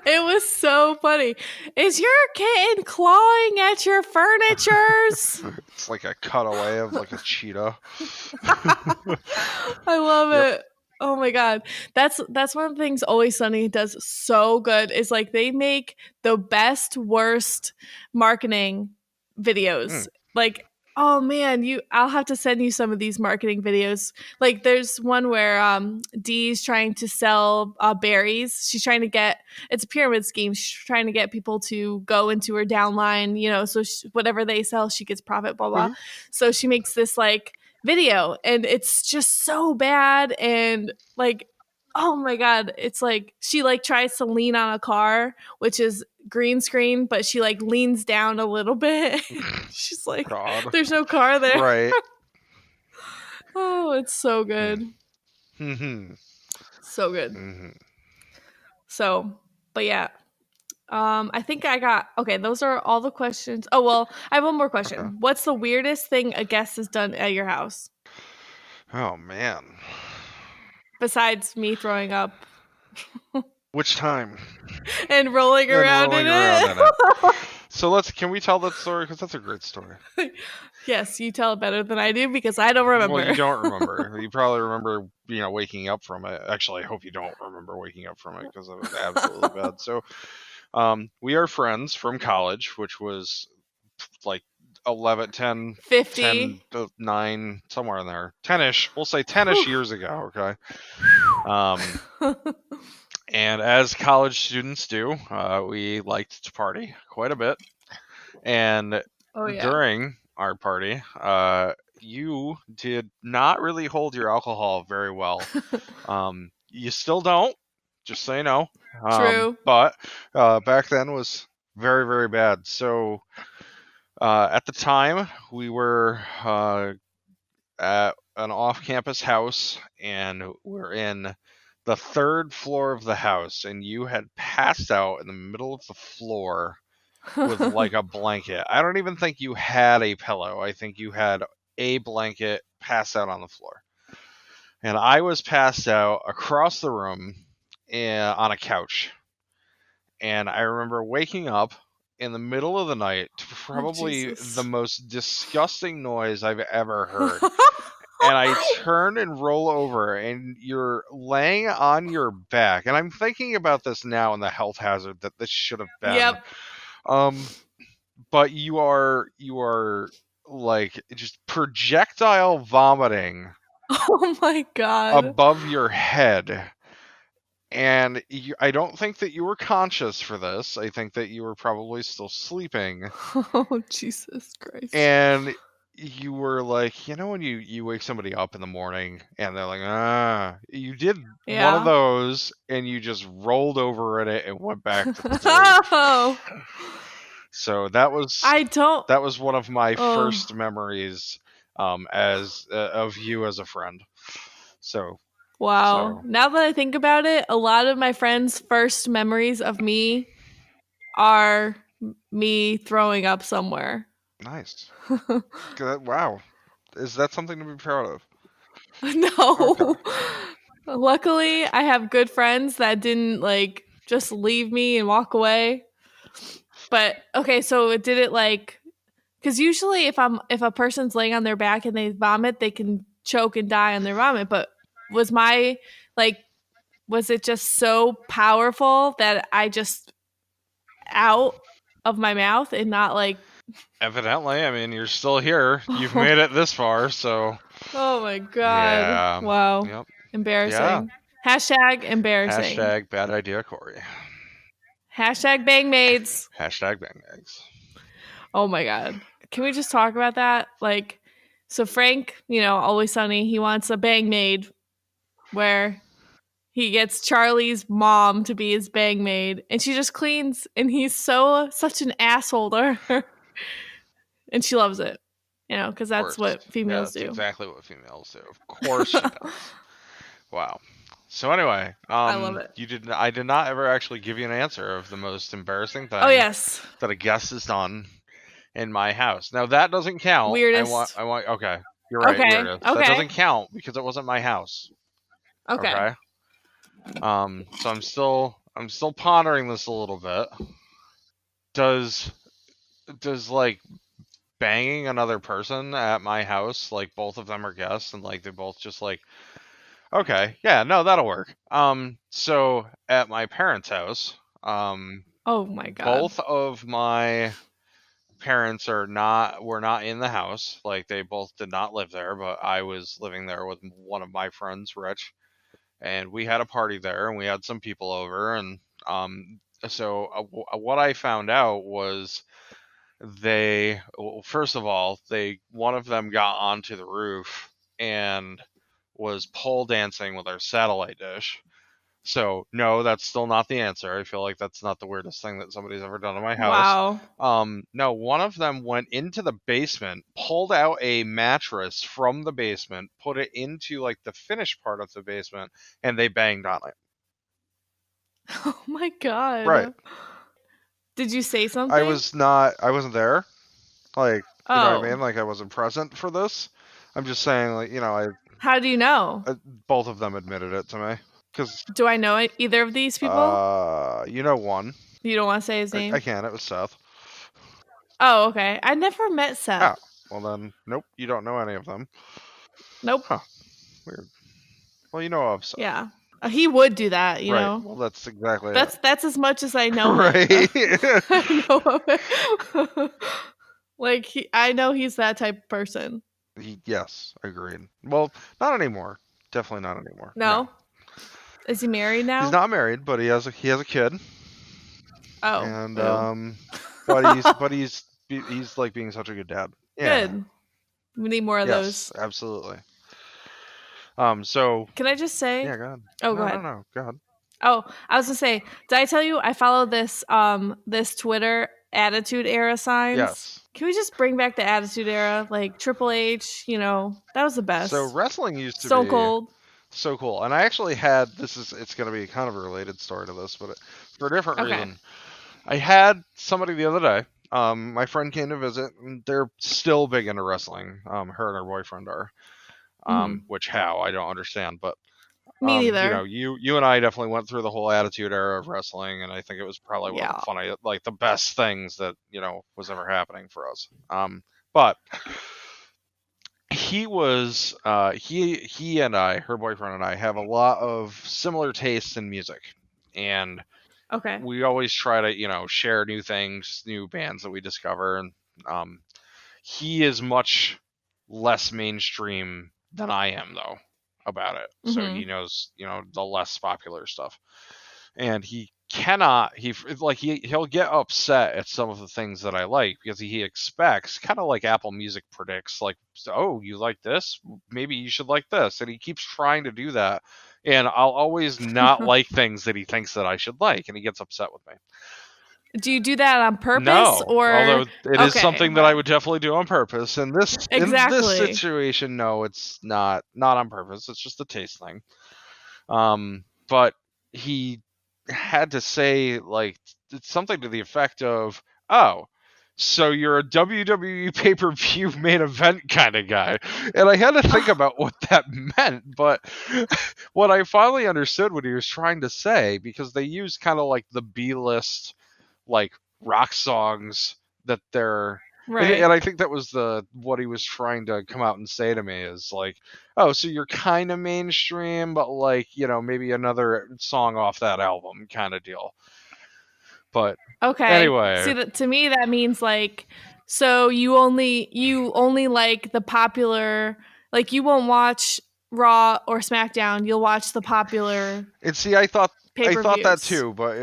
It was so funny. Is your kitten clawing at your furnitures? It's like a cutaway of like a cheetah. I love it. Oh my god. That's one of the things Always Sunny does so good is like they make the best worst marketing videos. Like Oh man, I'll have to send you some of these marketing videos. Like there's one where Dee's trying to sell berries. She's trying to get it's a pyramid scheme. She's trying to get people to go into her downline, so whatever they sell, she gets profit, blah blah. Mhm. So she makes this like video and it's just so bad and like oh my god, it's like she like tries to lean on a car, which is green screen, but she like leans down a little bit. She's like, God. there's no car there. Right. Oh, it's so Mm. good. Mhm. So good. Mhm. So, but yeah. I think I got okay, those are all the questions. Oh well, I have one more Okay. question. What's the weirdest thing a guest has done at your house? Oh man. Besides me throwing up Which time? and rolling And around in rolling around it. in it. So can we tell that story? Because that's a great story. Yes, you tell it better than I do because I don't Well, you remember. don't remember. You probably remember, waking up from it. Actually, I hope you don't remember waking up from it because it was absolutely bad. So, we are friends from college, which was like 11, 10, 10 50. to 9, somewhere in there. 10-ish. We'll say 10-ish years ago, okay? Um, and as college students do, we liked to party quite a bit. And Oh yeah. during our party, you did not really hold your alcohol very well. You still don't, just so you know. True. But back then was very, very bad. So at the time, we were at an off-campus house, and we're in the third floor of the house, and you had passed out in the middle of the floor with like a blanket. I don't even think you had a pillow. I think you had a blanket passed out on the floor. And I was passed out across the room on a couch. And I remember waking up in the middle of the night to Oh probably the Jesus. most disgusting noise I've ever heard. And I turn and roll over, and you're laying on your back. And I'm thinking about this now and the health hazard that this should have been. Yep. Um, but you are like just projectile vomiting Oh my god. above your head, and I don't think that you were conscious for this. I think that you were probably still sleeping, Oh Jesus Christ. and you were like, when you wake somebody up in the morning and they're like, you did one of Yeah. those, and you just rolled over in it and went back to sleep. Oh, So that was I don't. one of my Oh, first memories, as of you as a friend. So wow. so Now that I think about it, a lot of my friends' first memories of me are me throwing up somewhere. nice. Wow, is that something to be proud of? Okay. No. Luckily, I have good friends that didn't like just leave me and walk away. But okay, so it did it like because usually if a person's laying on their back and they vomit, they can choke and die on their vomit. But was my like was it just so powerful that I just out of my mouth and not like Evidently, I mean, you're still here. You've oh, made it this far, so oh my god. yeah. Wow. Yep. Yeah. Embarrassing. Hashtag embarrassing. Hashtag bad idea, Corey. Hashtag bang maids. Hashtag bang bags. Oh my god. Can we just talk about that? Like, so Frank, always sunny, he wants a bang maid where he gets Charlie's mom to be his bang maid and she just cleans and he's such an asshole to her. And she loves it, because Of that's course. what Yeah, females that's do. exactly what females do. Of course she does. Wow. So anyway, I love it. I did not ever actually give you an answer of the most embarrassing Oh, thing yes. that a guest has done in my house. Now that doesn't count. Weirdest. Okay. You're right, Okay. weirdest. That Okay. doesn't count because it wasn't my house. Okay. Okay. So I'm still pondering this a little bit. Does like banging another person at my house, like both of them are guests and like they're both just like, okay, yeah, no, that'll work. So at my parents' house, Oh my god. both of my parents were not in the house. Like they both did not live there, but I was living there with one of my friends, Rich, and we had a party there, and we had some people over, and what I found out was first of all, they one of them got onto the roof and was pole dancing with our satellite dish. So no, that's still not the answer. I feel like that's not the weirdest thing that somebody's ever done in my house. Wow. No, one of them went into the basement, pulled out a mattress from the basement, put it into like the finished part of the basement, and they banged on it. Oh my Right. god. Did you say I something? was not. I wasn't there. Like, you know what I Oh. mean? Like I wasn't present for this. I'm just saying, like, How do you know? both of them admitted it to me. Because, Do I know either of these people? one. You don't want to say his I name? can. It was Seth. Oh, okay. I never met Oh, Seth. well then, nope. You don't know any of them. Nope. Huh. Weird. Well, you know of Seth. Yeah. He would do that, you Right. know. Well, that's exactly it. That's as much as I know him. Right. I know of it. Like I know he's that type of person. Yes, agreed. Well, not anymore. Definitely not anymore. No. No? Is he married He's now? not married, but he has a kid. Oh. And Ew. he's like being such a good dad. Yeah. Good. We need more of Yes, those. absolutely. So Can I just say? yeah, go ahead. Oh, go No, no, ahead. no. Go ahead. Oh, I was gonna say, did I tell you I follow this Twitter Attitude Era signs? Yes. Can we just bring back the Attitude Era? Like Triple H, that was the So best. wrestling used to Stone be Cold. so cool, and I actually had it's going to be kind of a related story to this, but for a different Okay. reason. I had somebody the other day. My friend came to visit, and they're still big into wrestling. Her and her boyfriend are. Mhm. Which how I don't understand, but Me neither. you and I definitely went through the whole attitude era of wrestling, and I think it was probably one of the Yeah. funny, like the best things that was ever happening for us. But he and I, her boyfriend and I, have a lot of similar tastes in music, and Okay. we always try to share new things, new bands that we discover, and um, he is much less mainstream than I am though about it. So he Mhm. knows, the less popular stuff. And he cannot he'll get upset at some of the things that I like because he expects, kind of like Apple Music predicts, like, oh, you like this? Maybe you should like this. And he keeps trying to do that. And I'll always not like things that he thinks that I should like, and he gets upset with me. Do you do that on purpose No, or although it is okay, something that I okay. would definitely do on purpose. In this Exactly. situation, no, it's not on purpose. It's just a taste thing. But he had to say like something to the effect of, "Oh, so you're a WWE pay-per-view main event kind of guy," and I had to think Oh, about what that meant. But what I finally understood what he was trying to say, because they use kind of like the B-list like rock songs that they're right. and I think that was the what he was trying to come out and say to me is like, oh, so you're kind of mainstream, but like maybe another song off that album kind of deal. But Okay. anyway, See that to me that means like so you only like the popular like you won't watch Raw or SmackDown, you'll watch the popular and see, I thought that pay-per-views. too, but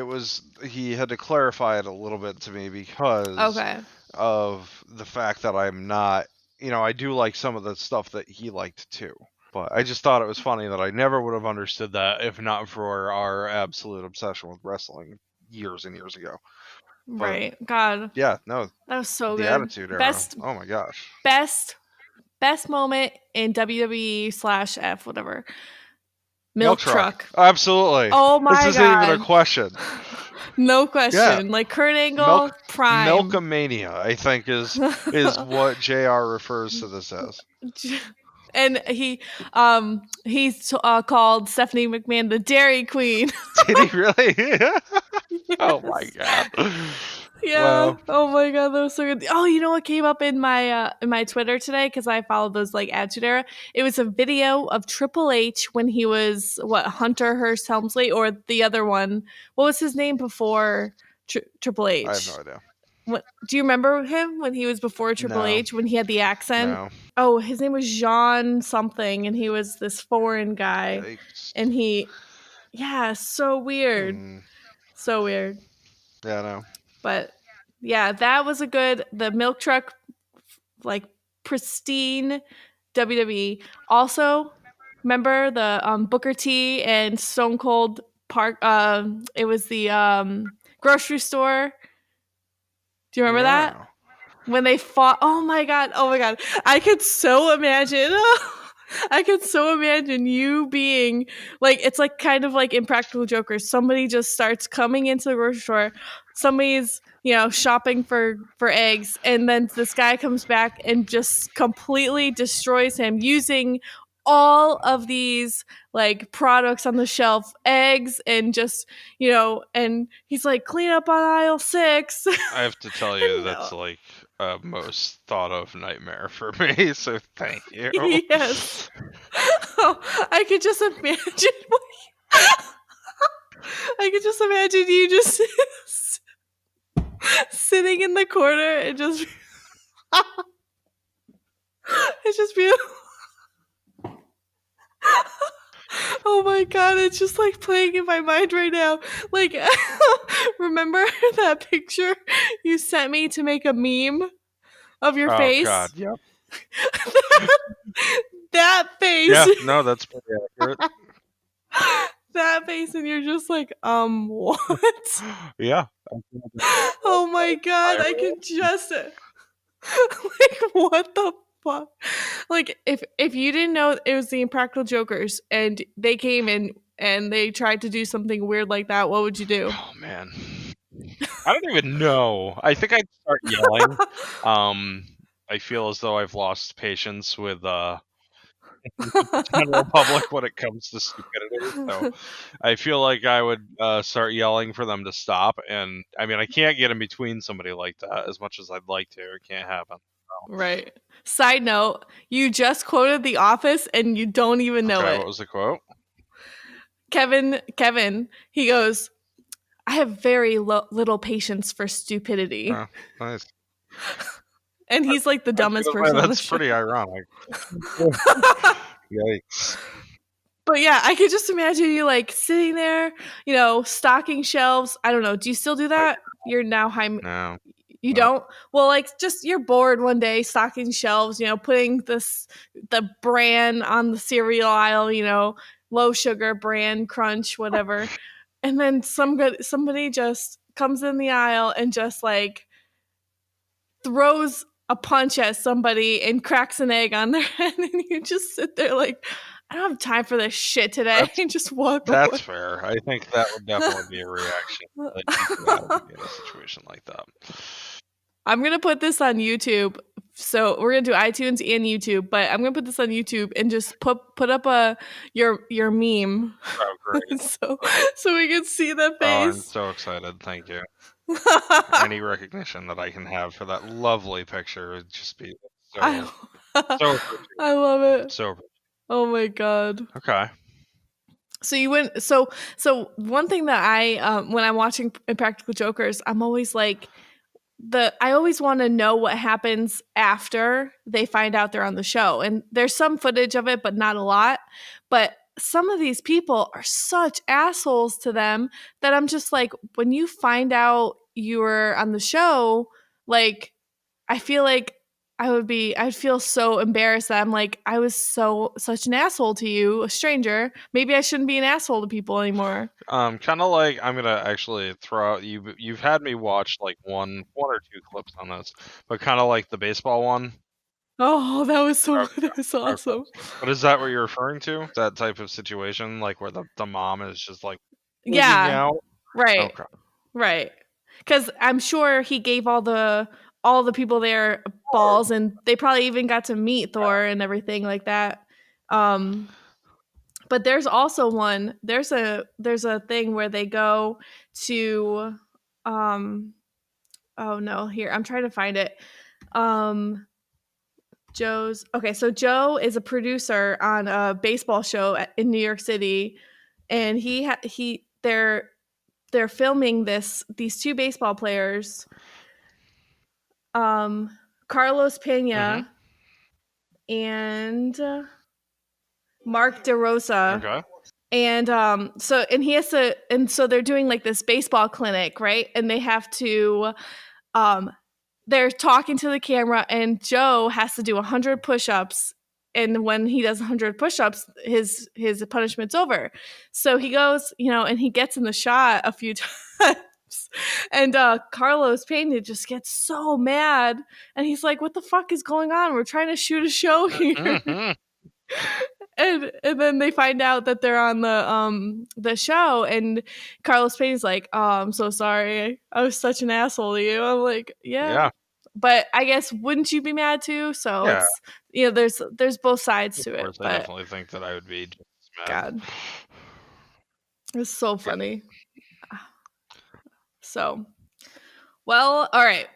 he had to clarify it a little bit to me because Okay. of the fact that I'm not, I do like some of the stuff that he liked too. But I just thought it was funny that I never would have understood that if not for our absolute obsession with wrestling years and years ago. But Right. God, yeah, no, that was so the good. Attitude Era. Best Oh my gosh. best best moment in WWE/F whatever. Milk Milk Truck. Truck. Absolutely. Oh This my isn't even a god. question. No Yeah. question. Like Kurt Milk Angle prime. Milkamania, I think is what JR refers to this as. And he's called Stephanie McMahon the Dairy Queen. Did he really? Oh my Yes. god. Yeah. Well, Oh my god, that was so good. Oh, you know what came up in my Twitter today because I followed those like Attitude Era. It was a video of Triple H when he was Hunter Hearst Helmsley or the other one. What was his name before Triple I have no H? idea. What do you remember him when he was before Triple No, H when he had the accent? no. Oh, his name was Jean something, and he was this foreign guy, Yikes. and yeah, so weird, Hmm. so weird. Yeah, no. But yeah, that was a good the milk truck, like pristine WWE. Also, remember the Booker T and Stone Cold Park? It was the grocery store. Do you remember that? No. When they fought, oh my god, I could so imagine I could so imagine you being like, it's like kind of like Impractical Jokers. Somebody just starts coming into the grocery store, somebody's shopping for eggs, and then this guy comes back and just completely destroys him using all of these like products on the shelf, eggs, and just and he's like, clean up on aisle 6. I have to tell you And that's like a most thought of nightmare for me, so thank you. yes. Oh, I could just imagine. I could just imagine you just sitting in the corner and just it's just beautiful. Oh my god, it's just like playing in my mind right now. Like, remember that picture you sent me to make a meme of your Oh god, face? yep. That face. Yeah, no, that's pretty accurate. That face, and you're just like, what? Yeah. Oh my god, I can just like, what the fuck? Like, if you didn't know it was the Impractical Jokers and they came in and they tried to do something weird like that, what would you do? Oh man. I don't even know. I think I'd start yelling. Um I feel as though I've lost patience with the general public when it comes to stupidity. So I feel like I would start yelling for them to stop. And I mean, I can't get in between somebody like that as much as I'd like to. It can't happen. Right. Side note, you just quoted The Office and you don't even know Okay, it. what was the quote? Kevin, he goes, I have very little patience for stupidity. Oh, nice. And he's like the I was dumbest gonna say person on the that's show. pretty ironic. Yikes. But yeah, I could just imagine you like sitting there, stocking shelves. I don't know. Do you still do Like, that? You're now high. no, You no. don't? Well, like just you're bored one day, stocking shelves, putting the bran on the cereal aisle, low sugar, bran, crunch, whatever. And then somebody just comes in the aisle and just like throws a punch at somebody and cracks an egg on their head, and you just sit there like, I don't have time for this shit today, That's and just walk that's away. fair. I think that would definitely be a reaction that you have to be in a situation like that. I'm gonna put this on YouTube. So we're gonna do iTunes and YouTube, but I'm gonna put this on YouTube and just put up your meme, Oh, great. so we can see the Oh, I'm face. so excited. Thank you. Any recognition that I can have for that lovely picture would just be I so appreciated. I love it. So appreciated. Oh my god. Okay. So you went one thing that I when I'm watching Impractical Jokers, I'm always like I always want to know what happens after they find out they're on the show. And there's some footage of it, but not a lot. But some of these people are such assholes to them that I'm just like, when you find out you were on the show, like, I feel like I'd feel so embarrassed that I'm like, I was such an asshole to you, a stranger. Maybe I shouldn't be an asshole to people anymore. Kind of like I'm gonna actually throw out you've had me watch like one or two clips on this, but kind of like the baseball one. Oh, Okay, that was okay. awesome. But is that what you're referring to? That type of situation, like where the mom is just like freaking Yeah, out? right. Okay. Right. Cuz I'm sure he gave all the people there balls, and they probably even got to meet Thor and everything like that. Um but there's also there's a thing where they go to um oh no, here, I'm trying to find it. Um so Joe is a producer on a baseball show in New York City, and they're filming these two baseball players, Carlos Mhm. Pena and Mark DeRosa. Okay. And so they're doing like this baseball clinic, right? And they have to um they're talking to the camera, and Joe has to do 100 push-ups, and when he does 100 push-ups, his punishment's over. So he goes, and he gets in the shot a few times. And Carlos Pena just gets so mad, and he's like, what the fuck is going on? We're trying to shoot a show here. Mhm. And then they find out that they're on the show, and Carlos Pena's like, oh, I'm so sorry, I was such an asshole to you. I'm like, yeah, Yeah. but I guess wouldn't you be mad too? So Yeah. it's there's both sides Of to it, course, I but definitely think that I would be just as mad. God, it's so Yeah. funny. So, well, all right,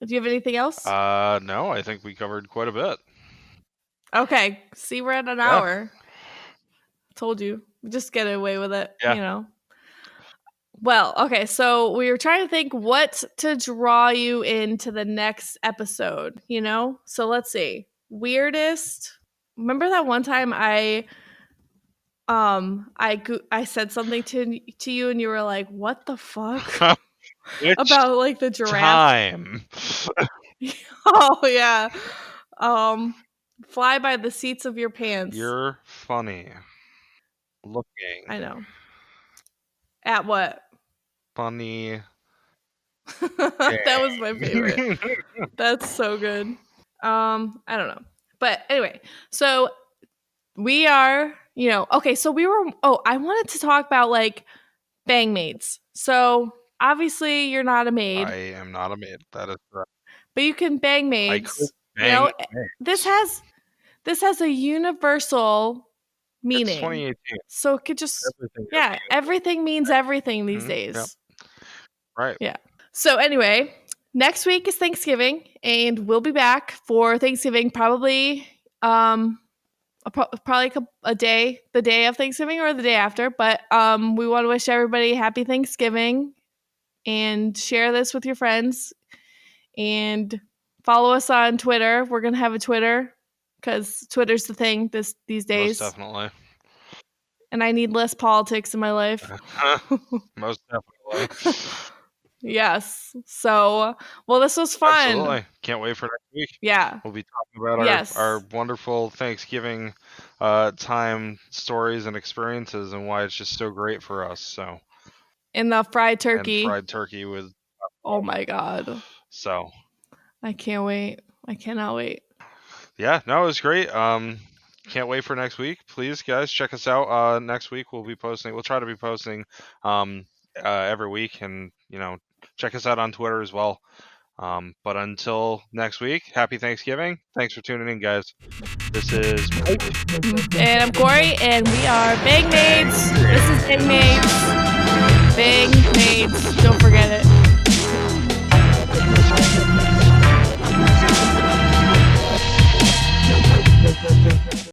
do you have anything else? No, I think we covered quite a bit. Okay, see, we're at an Yeah. hour. Told you, just get away with it, Yeah. Well, okay, so we were trying to think what to draw you into the next episode, So let's see. Weirdest. Remember that one time I said something to you, and you were like, "What the fuck?" Which About like the giraffe. time? Oh yeah. Um Fly by the seats of your pants. You're funny looking. I know. At what? Funny. That was my favorite. That's so good. I don't know. But anyway, so we are, okay, so I wanted to talk about like bang maids. So obviously you're not a I maid, am not a maid. That is correct. but you can bang I could maids. bang This maids. has a universal It's meaning. 2018. So it could just Everything is yeah, everything means everything these Mhm. days. Yep. Right. Yeah. So anyway, next week is Thanksgiving, and we'll be back for Thanksgiving probably probably a day, the day of Thanksgiving or the day after. But we want to wish everybody happy Thanksgiving, and share this with your friends, and follow us on Twitter. We're gonna have a Twitter because Twitter's the thing these Most days, definitely. and I need less politics in my life. Most definitely. Yes. So, well, this was fun. Absolutely. Can't wait for next week. Yeah. We'll be talking about Yes. our wonderful Thanksgiving time stories and experiences, and why it's just so great for us. So, And the fried turkey. and fried turkey with Oh my god. so. I can't wait. I cannot wait. Yeah, no, it was great. Can't wait for next week. Please, guys, check us out. Next week we'll try to be posting every week, and check us out on Twitter as well. But until next week, happy Thanksgiving. Thanks for tuning in, guys. This is And I'm Corey, and we are Bang Maids. This is Bang Maids. Bang Maids. Don't forget it.